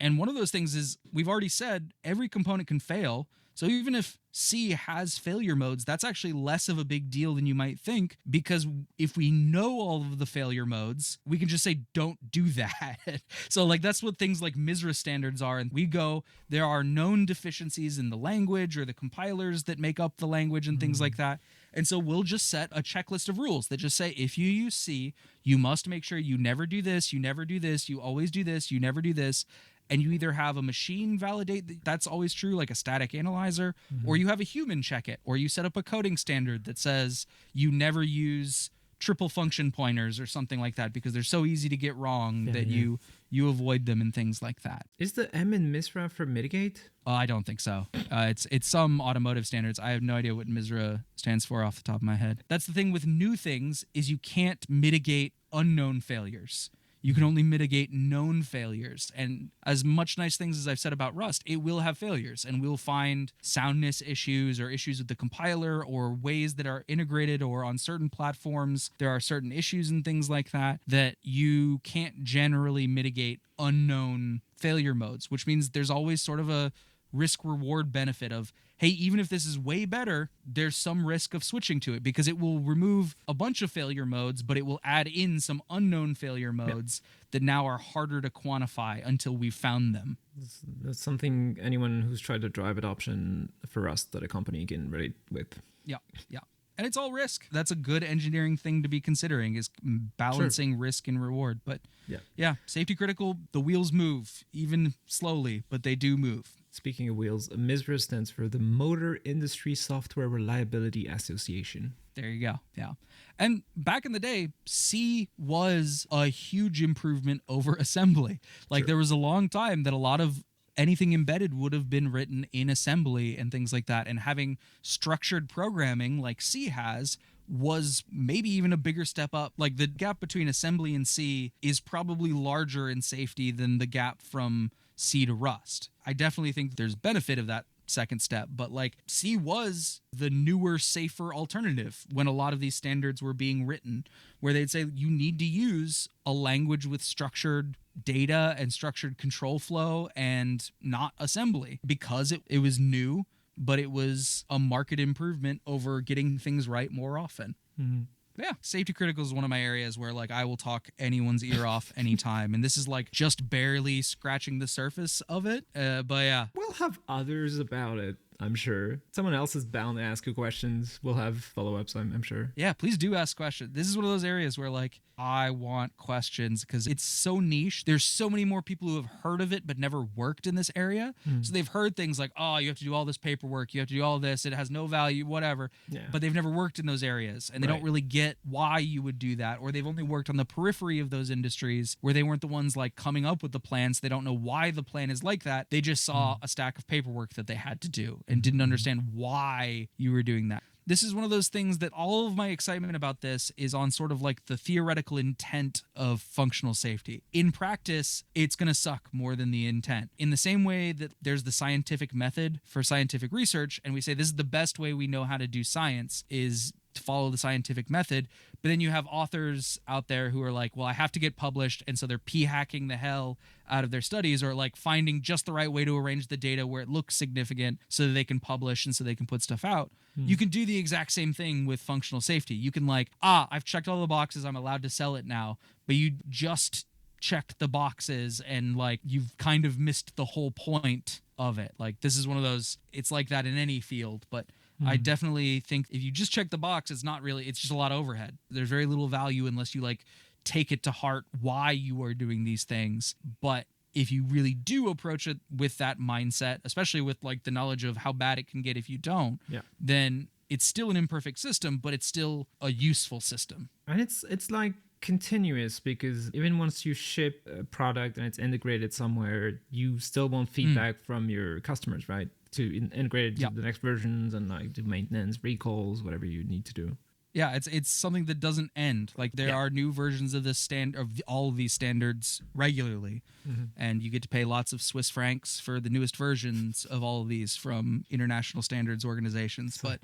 And one of those things is we've already said every component can fail. So even if C has failure modes, that's actually less of a big deal than you might think, because if we know all of the failure modes, we can just say, don't do that. So like that's what things like MISRA standards are. And we go, there are known deficiencies in the language or the compilers that make up the language and things like that. And so we'll just set a checklist of rules that just say, if you use C, you must make sure you never do this, you never do this, you always do this, you never do this. And you either have a machine validate that's always true, like a static analyzer, or you have a human check it, or you set up a coding standard that says you never use triple function pointers or something like that because they're so easy to get wrong that you avoid them and things like that. Is the M in MISRA for mitigate? I don't think so. It's some automotive standards. I have no idea what MISRA stands for off the top of my head. That's the thing with new things is you can't mitigate unknown failures. You can only mitigate known failures. And as much nice things as I've said about Rust, it will have failures, and we'll find soundness issues or issues with the compiler or ways that are integrated, or on certain platforms there are certain issues and things like that that you can't generally mitigate unknown failure modes, which means there's always sort of a risk-reward benefit of, hey, even if this is way better, there's some risk of switching to it because it will remove a bunch of failure modes, but it will add in some unknown failure modes that now are harder to quantify until we've found them. That's something anyone who's tried to drive adoption for Rust at a company can relate with. Yeah. And it's all risk. That's a good engineering thing to be considering, is balancing risk and reward. But yeah, safety critical, the wheels move, even slowly, but they do move. Speaking of wheels, MISRA stands for the Motor Industry Software Reliability Association. There you go. Yeah. And back in the day, C was a huge improvement over assembly. Like there was a long time that a lot of anything embedded would have been written in assembly and things like that. And having structured programming like C has was maybe even a bigger step up. Like the gap between assembly and C is probably larger in safety than the gap from C to Rust. I definitely think there's benefit of that second step. But like C was the newer, safer alternative when a lot of these standards were being written, where they'd say you need to use a language with structured data and structured control flow and not assembly, because it was new, but it was a market improvement over getting things right more often. Mm-hmm. Yeah, safety critical is one of my areas where like I will talk anyone's ear off anytime, and this is like just barely scratching the surface of it. But yeah, we'll have others about it, I'm sure. Someone else is bound to ask you questions. We'll have follow-ups, I'm sure. Yeah, please do ask questions. This is one of those areas where like I want questions because it's so niche. There's so many more people who have heard of it but never worked in this area. So they've heard things like, oh, you have to do all this paperwork, you have to do all this, it has no value, whatever. Yeah. But they've never worked in those areas, and they don't really get why you would do that, or they've only worked on the periphery of those industries where they weren't the ones like coming up with the plans. They don't know why the plan is like that. They just saw a stack of paperwork that they had to do and didn't understand why you were doing that. This is one of those things that all of my excitement about this is on sort of like the theoretical intent of functional safety. In practice, it's going to suck more than the intent. In the same way that there's the scientific method for scientific research, and we say this is the best way we know how to do science is to follow the scientific method. But then you have authors out there who are like, well, I have to get published. And so they're p-hacking the hell out of their studies, or like finding just the right way to arrange the data where it looks significant so that they can publish and so they can put stuff out. You can do the exact same thing with functional safety. You can like, I've checked all the boxes, I'm allowed to sell it now. But you just checked the boxes and like you've kind of missed the whole point of it. Like this is one of those, it's like that in any field, but I definitely think if you just check the box, it's just a lot of overhead. There's very little value unless you like take it to heart why you are doing these things. But if you really do approach it with that mindset, especially with like the knowledge of how bad it can get if you don't, then it's still an imperfect system, but it's still a useful system. And it's like continuous, because even once you ship a product and it's integrated somewhere, you still want feedback from your customers, right? To integrate it to the next versions and like do maintenance, recalls, whatever you need to do. Yeah, it's something that doesn't end. Like there are new versions of this all of these standards regularly, and you get to pay lots of Swiss francs for the newest versions of all of these from international standards organizations. But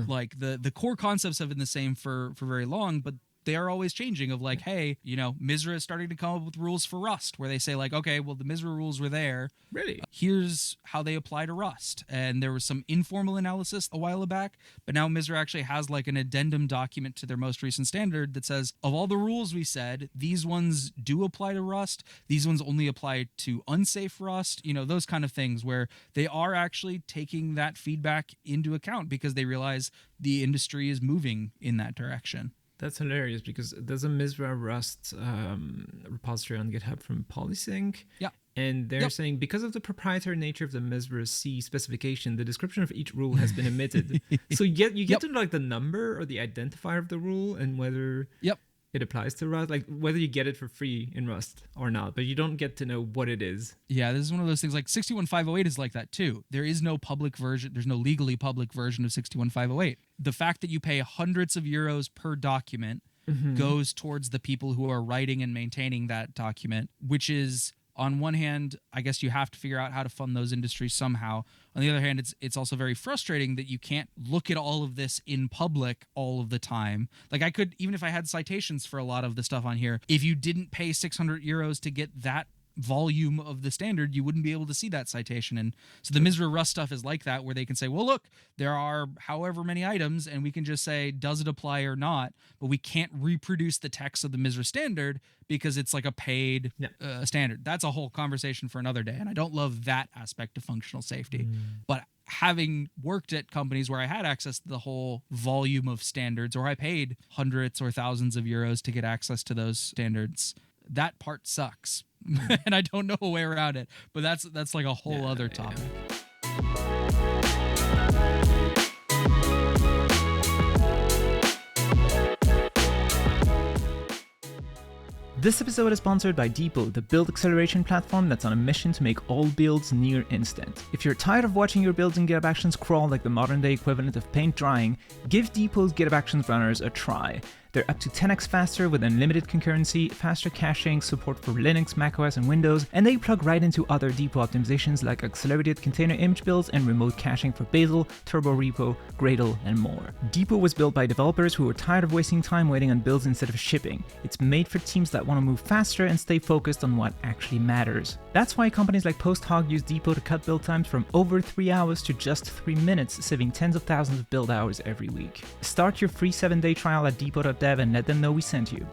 like the core concepts have been the same for very long, but they are always changing of like, hey, you know, MISRA is starting to come up with rules for Rust where they say like, okay, well, the MISRA rules were there. Really? Here's how they apply to Rust. And there was some informal analysis a while back, but now MISRA actually has like an addendum document to their most recent standard that says, of all the rules we said, these ones do apply to Rust. These ones only apply to unsafe Rust, you know, those kind of things where they are actually taking that feedback into account because they realize the industry is moving in that direction. That's hilarious because there's a MISRA Rust repository on GitHub from Polysync. Yeah. And they're saying because of the proprietary nature of the MISRA C specification, the description of each rule has been omitted. So you get to like the number or the identifier of the rule and whether it applies to Rust, like whether you get it for free in Rust or not, but you don't get to know what it is. Yeah, this is one of those things like 61508 is like that too. There is no public version. There's no legally public version of 61508. The fact that you pay hundreds of euros per document goes towards the people who are writing and maintaining that document, which is, on one hand, I guess you have to figure out how to fund those industries somehow. On the other hand, it's also very frustrating that you can't look at all of this in public all of the time. Like I could, even if I had citations for a lot of the stuff on here, if you didn't pay 600 euros to get that volume of the standard, you wouldn't be able to see that citation. And so the MISRA Rust stuff is like that, where they can say, well, look, there are however many items, and we can just say, does it apply or not? But we can't reproduce the text of the MISRA standard because it's like a paid standard. That's a whole conversation for another day. And I don't love that aspect of functional safety. But having worked at companies where I had access to the whole volume of standards, or I paid hundreds or thousands of euros to get access to those standards, that part sucks. And I don't know a way around it, but that's like a whole other topic. This episode is sponsored by Depot, the build acceleration platform that's on a mission to make all builds near instant. If you're tired of watching your builds in GitHub Actions crawl like the modern day equivalent of paint drying, give Depot's GitHub Actions runners a try. They're up to 10x faster with unlimited concurrency, faster caching, support for Linux, macOS, and Windows, and they plug right into other depot optimizations like accelerated container image builds and remote caching for Bazel, Turbo Repo, Gradle, and more. Depot was built by developers who were tired of wasting time waiting on builds instead of shipping. It's made for teams that want to move faster and stay focused on what actually matters. That's why companies like PostHog use Depot to cut build times from over 3 hours to just 3 minutes, saving tens of thousands of build hours every week. Start your free 7-day trial at depot.dev and let them know we sent you.